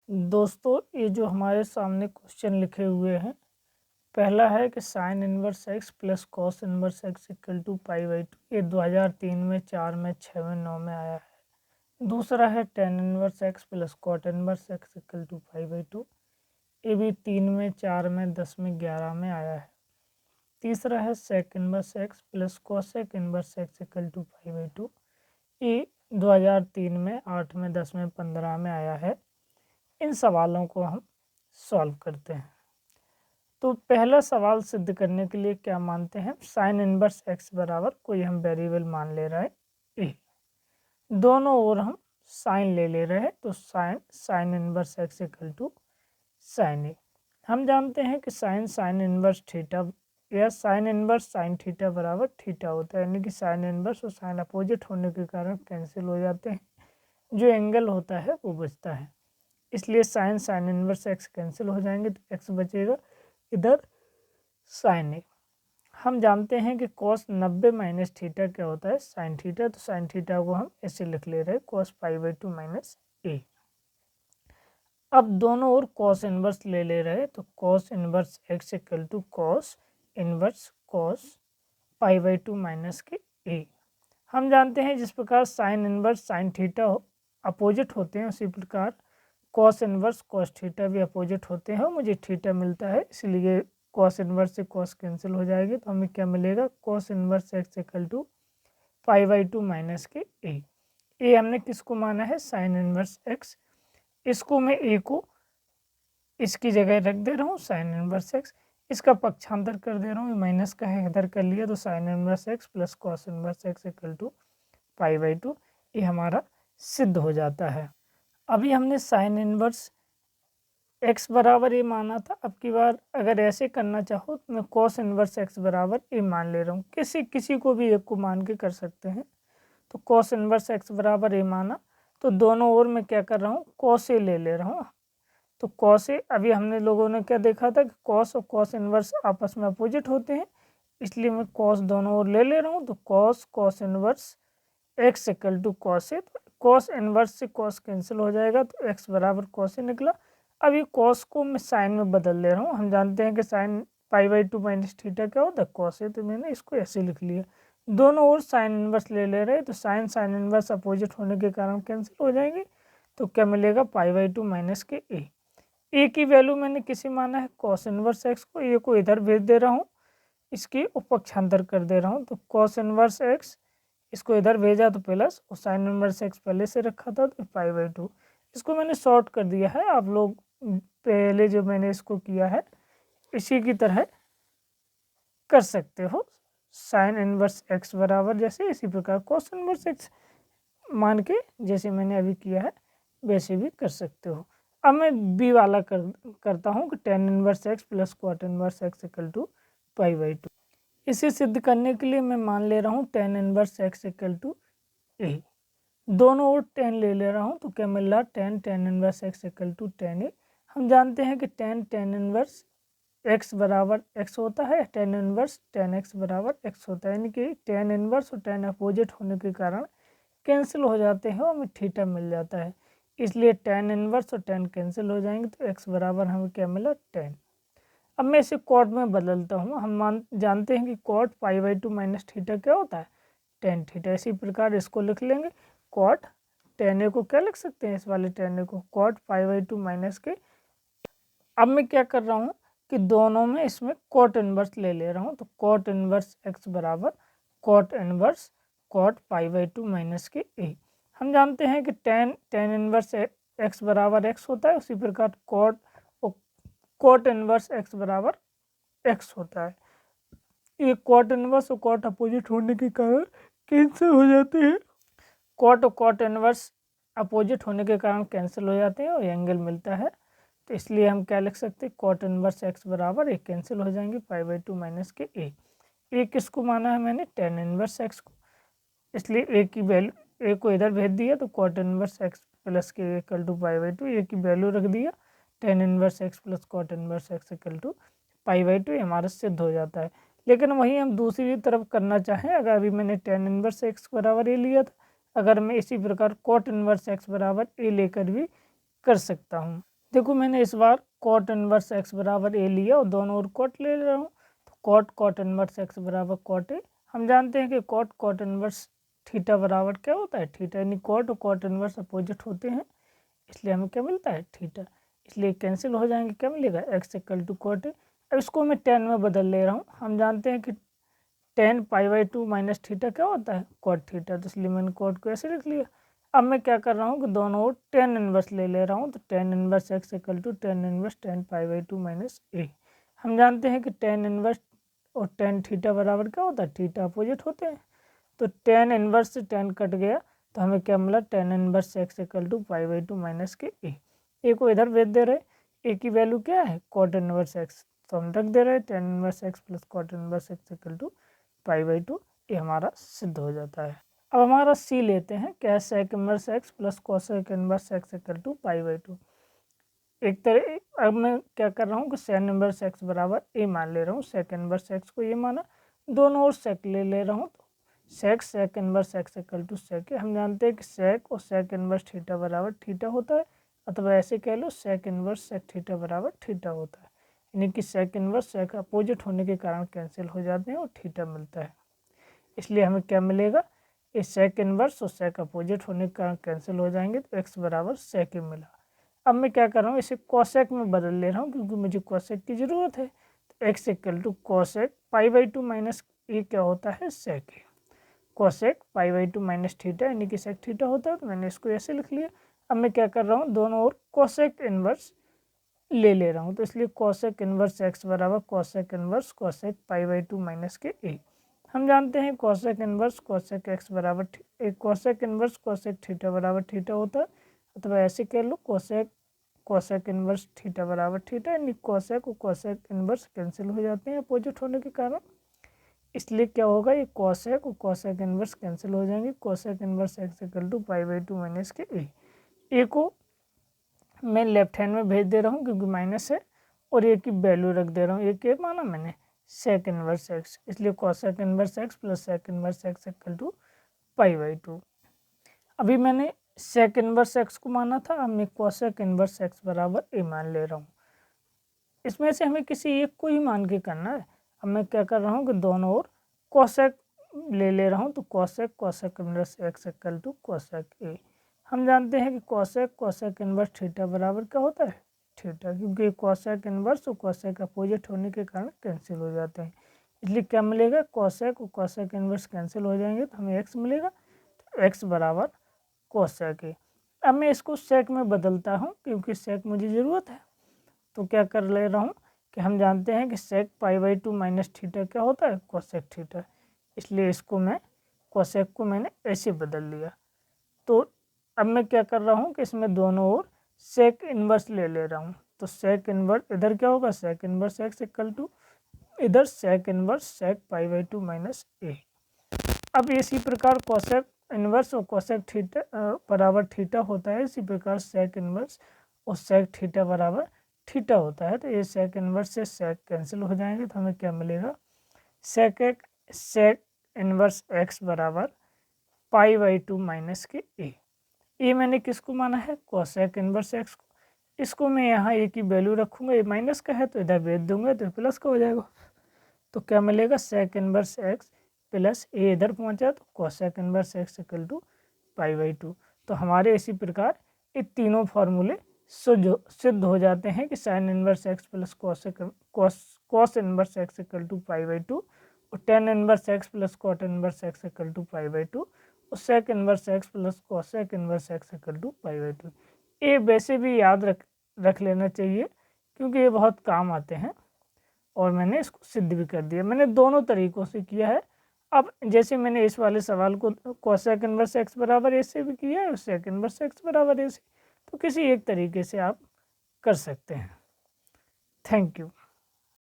दोस्तों, ये जो हमारे सामने क्वेश्चन लिखे हुए हैं, पहला है कि sine inverse x plus cos inverse x equal to पाई/2। ये 2003 में, 4 में, 6 में, 9 में आया है। दूसरा है tan inverse x plus cot inverse x equal to पाई/2। ये भी 3 में, 4 में, 10 में, 11 में आया है। तीसरा है sec inverse x plus cosec inverse x equal to पाई/2। ये 2003 में, 8 में, 10 में, 15 में आया है। इन सवालों को हम सॉल्व करते हैं। तो पहला सवाल सिद्ध करने के लिए क्या मानते हैं, साइन इनवर्स एक्स बराबर कोई हम वेरिएबल मान ले रहे हैं ए। दोनों ओर हम साइन ले रहे हैं, तो sine inverse x equal to sine A. हम जानते हैं कि साइन इनवर्स थीटा या साइन इनवर्स साइन थीटा बराबर थीटा होता है, यानी कि साइन इनवर्स और साइन अपोजिट होने के कारण कैंसिल हो जाते हैं, जो एंगल होता है वो बचता है। इसलिए साइन इनवर्स एक्स कैंसिल हो जाएंगे, तो एक्स बचेगा इधर साइन ए। हम जानते हैं कि कॉस 90 माइनस थीटा क्या होता है, साइन थीटा। तो साइन थीटा को हम ऐसे लिख ले रहे हैं, कॉस पाई/2 माइनस ए। अब दोनों ओर कॉस इनवर्स ले रहे हैं, तो cos inverse x equal to cos inverse cos पाई/2 माइनस के ए। हम जानते हैं जिस प्रकार sine inverse sine theta opposite होते हैं, उसी प्रकार कॉस इनवर्स कॉस थीटा भी अपोजिट होते हैं। मुझे थीटा मिलता है, इसलिए कॉस इनवर्स से कॉस कैंसिल हो जाएगी, तो हमें क्या मिलेगा, cos inverse x equal to पाई/2 माइनस के ए हमने किसको माना है, साइन इनवर्स एक्स। इसको मैं ए को इसकी जगह रख दे रहा हूँ, साइन इनवर्स एक्स। इसका पक्षांतर कर दे रहा हूँ, माइनस का है इधर कर लिया, तो sine inverse x plus cos inverse x equal to पाई/2। ये हमारा सिद्ध हो जाता है। अभी हमने साइन इनवर्स एक्स बराबर ए माना था। अब की बार अगर ऐसे करना चाहो तो मैं कॉस इनवर्स एक्स बराबर ए मान ले रहा हूँ। किसी को भी एक को मान के कर सकते हैं। तो कॉस इनवर्स एक्स बराबर ए माना, तो दोनों ओर मैं क्या कर रहा हूँ, कॉस ए ले रहा हूँ। तो कॉस ए, अभी हमने लोगों ने क्या देखा था कि कॉस और कॉस इनवर्स आपस में अपोजिट होते हैं, इसलिए मैं कॉस दोनों ओर ले रहा हूँ। तो cos inverse x equal to cos a. Cos inverse से कॉस कैंसिल हो जाएगा, तो एक्स बराबर कॉस ए निकला। अब ये कॉस को मैं साइन में बदल ले रहा हूँ। हम जानते हैं कि साइन पाई/2 माइनस थीटा क्या होता है, कॉस ए। तो मैंने इसको ऐसे लिख लिया। दोनों ओर साइन इनवर्स ले रहे हैं, तो साइन इनवर्स अपोजिट होने के कारण कैंसिल हो जाएंगे। तो क्या मिलेगा, पाई/2 माइनस के ए की वैल्यू मैंने किसे माना है, कॉस इनवर्स एक्स को। ए को इधर भेज दे रहा हूँ, इसकी उपक्षांतर कर दे रहा हूँ। तो कॉस इनवर्स एक्स, इसको इधर भेजा तो प्लस, और साइन इनवर्स एक्स पहले से रखा था तो पाई/2। इसको मैंने शॉर्ट कर दिया है। आप लोग पहले जो मैंने इसको किया है इसी की तरह कर सकते हो। साइन इनवर्स एक्स बराबर जैसे, इसी प्रकार कॉस इनवर्स एक्स मान के जैसे मैंने अभी किया है वैसे भी कर सकते हो। अब मैं बी वाला करता हूँ कि tan inverse x plus cot inverse x equal to पाई/2। इसे सिद्ध करने के लिए मैं मान ले रहा हूँ tan inverse x equal to A. दोनों ओर टेन ले रहा हूँ, तो क्या मिल रहा, tan inverse x equal to tan A. हम जानते हैं कि टेन इनवर्स एक्स बराबर एक्स होता है, टेन इनवर्स टेन एक्स बराबर एक्स होता है, यानी कि टेन इनवर्स और टेन अपोजिट होने के कारण कैंसिल हो जाते हैं और हमें थीटा मिल जाता है। इसलिए टेन इनवर्स और टेन कैंसिल हो जाएंगे, तो एक्स बराबर हमें क्या मिला, टेन। अब मैं इसे कॉट में बदलता हूँ। हम जानते हैं कि कॉट पाई/2 माइनस थीटा क्या होता है, टेन थीटा। इसी प्रकार इसको लिख लेंगे, कॉट टेन ए को क्या लिख सकते हैं, इस वाले टेन ए को कॉट पाई/2 माइनस के। अब मैं क्या कर रहा हूँ कि दोनों में इसमें कॉट इनवर्स ले रहा हूँ। तो कॉट इनवर्स एक्स बराबर कॉट इनवर्स कॉट पाई/2 माइनस के ए। हम जानते हैं कि टेन इनवर्स एक्स बराबर एक्स होता है, उसी प्रकार कॉट इनवर्स एक्स बराबर एक्स होता है। ये कॉट इनवर्स और कॉट अपोजिट होने के कारण कैंसिल हो जाते हैं। कॉट और कॉट इनवर्स अपोजिट होने के कारण कैंसिल हो जाते हैं और एंगल मिलता है। तो इसलिए हम क्या लिख सकते हैं, कॉट इनवर्स एक्स बराबर एक कैंसिल हो जाएंगे, पाई/2 माइनस के ए किसको माना है मैंने, टेन इनवर्स एक्स को। इसलिए ए की वैल्यू, ए को इधर भेज दिया, तो कॉट इनवर्स एक्स प्लस के इक्वल टू पाई/2। ए की वैल्यू रख दिया, tan inverse x plus cot inverse x equal to पाई/2। हमारा सिद्ध हो जाता है। लेकिन वहीं हम दूसरी तरफ करना चाहें, अगर अभी मैंने टेन इनवर्स एक्स बराबर ए लिया था, अगर मैं इसी प्रकार कॉट इनवर्स एक्स बराबर ए लेकर भी कर सकता हूँ। देखो मैंने इस बार कॉट इनवर्स एक्स बराबर ए लिया और दोनों ओर कॉट ले रहा हूँ, तो कॉट इनवर्स एक्स बराबर कॉट ए। हम जानते हैं कि कॉट इनवर्स थीटा बराबर क्या होता है, थीटा, यानी कॉट और कॉट इनवर्स अपोजिट होते हैं, इसलिए हमें क्या मिलता है, थीटा। इसलिए कैंसिल हो जाएंगे, क्या मिलेगा, x equal to cot a. अब इसको मैं टेन में बदल ले रहा हूँ। हम जानते हैं कि ten pi by two minus theta क्या होता है, कॉट थीटा, तो इसलिए मैंने कॉट को ऐसे लिख लिया। अब मैं क्या कर रहा हूँ कि दोनों ओर टेन इनवर्स ले रहा हूँ, तो tan inverse x equal to tan inverse tan pi by two minus a. हम जानते हैं कि टेन इनवर्स और टेन थीटा बराबर क्या होता है, थीटा अपोजिट होते हैं, तो टेन इनवर्स से टेन कट गया, तो हमें क्या मिला, tan inverse x equal to pi by two minus के ए को इधर भेज दे रहे, ए की वैल्यू क्या है, कॉट इनवर्स एक्स, तो हम रख दे रहे tan inverse x plus cot inverse x equal to pi by two, ये हमारा सिद्ध हो जाता है। अब हमारा सी लेते हैं, क्या है, sec inverse x plus cosec inverse x equal to pi by two. एक तरह अब मैं क्या कर रहा हूँ कि सेक इनवर्स एक्स बराबर ए मान ले रहा हूँ, सेक इनवर्स एक्स को ये माना, दोनों ओर सेक ले रहा हूँ, तो sec inverse x equal to sec है। हम जानते हैं कि सेक और सेक इनवर्स थीटा बराबर थीटा होता है, अथवा ऐसे कह लो सेक इनवर्स सेक थीटा बराबर थीटा होता है, यानी कि सेक इनवर्स सेक अपोजिट होने के कारण कैंसिल हो जाते हैं और थीटा मिलता है। इसलिए हमें क्या मिलेगा, इस सेक इनवर्स और सेक अपोजिट होने के कारण कैंसिल हो जाएंगे, तो एक्स बराबर सेक ही मिला। अब मैं क्या कर रहा हूँ, इसे कोसेक में बदल ले रहा हूँ, क्योंकि मुझे कोसेक की ज़रूरत है, तो x equal to cosec pi by two minus a क्या होता है, सेक है, cosec pi by two minus theta, यानी कि सेक थीटा होता है, तो मैंने इसको ऐसे लिख लिया। अब मैं क्या कर रहा हूँ, दोनों ओर कोसेक इनवर्स ले रहा हूँ, तो इसलिए कोसेक इनवर्स एक्स बराबर cosec inverse cosec pi by two minus के ए। हम जानते हैं कोसेक इनवर्स कोसेक एक्स बराबर कोसेक इनवर्स कोसेक थीटा बराबर थीटा होता है, अथवा ऐसे कह लो कोसेक इनवर्स थीटा बराबर थीटा, यानी कोसेक और कोसेक इनवर्स कैंसिल हो जाते हैं अपोजिट होने के कारण, इसलिए क्या होगा, ये कोसेक और कोसेक इनवर्स कैंसिल हो जाएंगे, cosec inverse x equal to pi by two minus के ए को मैं लेफ्ट हैंड में भेज दे रहा हूँ क्योंकि माइनस है, और ए की वैल्यू रख दे रहा हूँ, एक माना मैंने सेक इनवर्स एक्स, इसलिए cosec inverse x plus sec inverse x equal to pi by two. अभी मैंने सेक इनवर्स एक्स को माना था, अब मैं कोसेक इनवर्स एक्स बराबर ए मान ले रहा हूँ। इसमें से हमें किसी एक को ही मान के करना है। अब मैं क्या कर रहा हूँ कि दोनों ओर कोसेक ले रहा हूँ, तो cosec inverse x equal to cosec a. हम जानते हैं कि कोसेक इनवर्स थीटा बराबर क्या होता है, थीटा, क्योंकि कोसेक इनवर्स और कोसेक अपोजिट होने के कारण कैंसिल हो जाते हैं, इसलिए क्या मिलेगा, कोसेक और कोसेक इनवर्स कैंसिल हो जाएंगे, तो हमें एक्स मिलेगा, तो एक्स बराबर कोसेक ए। अब मैं इसको सेक में बदलता हूँ क्योंकि सेक मुझे ज़रूरत है, तो क्या कर ले रहा हूँ कि हम जानते हैं कि sec pi by two minus theta क्या होता है, कोसेक थीटा, इसलिए इसको मैं कोसेक को मैंने ऐसे बदल लिया। तो अब मैं क्या कर रहा हूँ कि इसमें दोनों ओर सेक इन्वर्स ले रहा हूँ, तो सेक इन्वर्स इधर क्या होगा, sec inverse x equal to इधर sec inverse sec pi by two minus a. अब इसी प्रकार कोसेक इन्वर्स और कोसेक थीटा बराबर थीटा होता है, इसी प्रकार सेक इन्वर्स और सेक थीटा बराबर थीटा होता है, तो ये सेक इन्वर्स से सेक कैंसिल हो जाएंगे, तो हमें क्या मिलेगा, सेक इन्वर्स एक्स बराबर पाई बाई टू माइनस के ए मैंने किसको माना है, कोसेक इन्वर्स एक्स को, इसको मैं यहाँ ए की वैल्यू रखूँगा, ये माइनस का है तो इधर भेज दूंगा तो प्लस का हो जाएगा, तो क्या मिलेगा, sec inverse x plus a इधर पहुँचा तो cosec inverse x equal to pi by two. तो हमारे इसी प्रकार ये तीनों फार्मूले सिद्ध हो जाते हैं कि sine inverse x plus cos inverse x equal to pi by two, और tan inverse x plus cot inverse x equal to pi by two, और sec inverse x plus cosec inverse x equal to pi by two. ये वैसे भी याद रख लेना चाहिए क्योंकि ये बहुत काम आते हैं, और मैंने इसको सिद्ध भी कर दिया, मैंने दोनों तरीक़ों से किया है। अब जैसे मैंने इस वाले सवाल को कोसेक इन्वर्स एक्स बराबर ए से भी किया है और सेक इन्वर्स एक्स बराबर ए से, तो किसी एक तरीके से आप कर सकते हैं। Thank you.